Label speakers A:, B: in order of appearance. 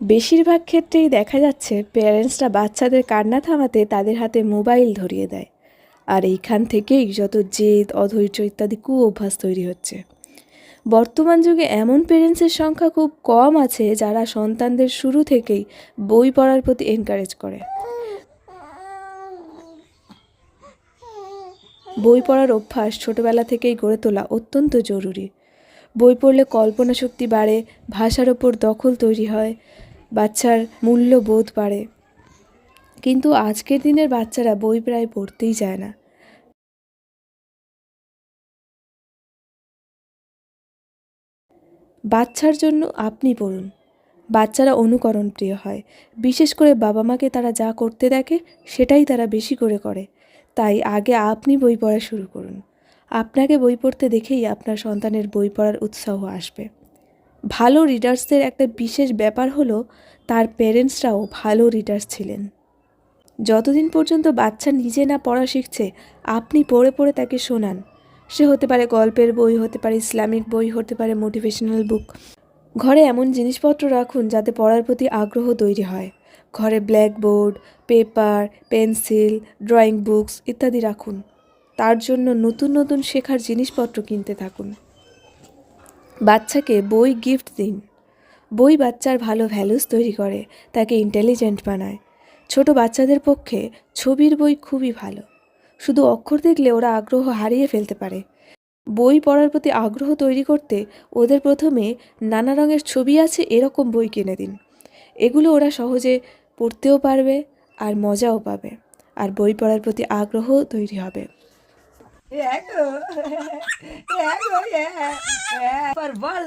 A: বেশিরভাগ ক্ষেত্রেই দেখা যাচ্ছে প্যারেন্টসরা বাচ্চাদের কান্না থামাতে তাদের হাতে মোবাইল ধরিয়ে দেয়, আর এইখান থেকেই যত জেদ, অধৈর্য ইত্যাদি কুঅভ্যাস তৈরি হচ্ছে। বর্তমান যুগে এমন প্যারেন্টসের সংখ্যা খুব কম আছে যারা সন্তানদের শুরু থেকেই বই পড়ার প্রতি এনকারেজ করে। বই পড়ার অভ্যাস ছোটবেলা থেকেই গড়ে তোলা অত্যন্ত জরুরি। বই পড়লে কল্পনা শক্তি বাড়ে, ভাষার ওপর দখল তৈরি হয়, বাচ্চার মূল্যবোধ বাড়ে। কিন্তু আজকের দিনের বাচ্চারা বই প্রায় পড়তেই চায় না। বাচ্চার জন্য আপনি পড়ুন। বাচ্চারা অনুকরণ প্রিয় হয়, বিশেষ করে বাবা মাকে তারা যা করতে দেখে সেটাই তারা বেশি করে করে। তাই আগে আপনি বই পড়া শুরু করুন। আপনাকে বই পড়তে দেখেই আপনার সন্তানের বই পড়ার উৎসাহ আসবে। ভালো রিডার্সদের একটা বিশেষ ব্যাপার হলো তার প্যারেন্টসরাও ভালো রিডার্স ছিলেন। যতদিন পর্যন্ত বাচ্চা নিজে না পড়া শিখছে, আপনি পড়ে পড়ে তাকে শোনান। সে হতে পারে গল্পের বই, হতে পারে ইসলামিক বই, হতে পারে মোটিভেশনাল বুক। ঘরে এমন জিনিসপত্র রাখুন যাতে পড়ার প্রতি আগ্রহ তৈরি হয়। ঘরে blackboard, paper, pencil, drawing books ইত্যাদি রাখুন। তার জন্য নতুন নতুন শেখার জিনিসপত্র কিনতে থাকুন। বাচ্চাকে বই গিফট দিন। বই বাচ্চার ভালো ভ্যালুস তৈরি করে, তাকে ইন্টেলিজেন্ট বানায়। ছোট বাচ্চাদের পক্ষে ছবির বই খুবই ভালো। শুধু অক্ষর দেখলে ওরা আগ্রহ হারিয়ে ফেলতে পারে। বই পড়ার প্রতি আগ্রহ তৈরি করতে ওদের প্রথমে নানা রঙের ছবি আছে এরকম বই কিনে দিন। এগুলো ওরা সহজে পড়তেও পারবে আর মজাও পাবে, আর বই পড়ার প্রতি আগ্রহ তৈরি হবে।
B: বল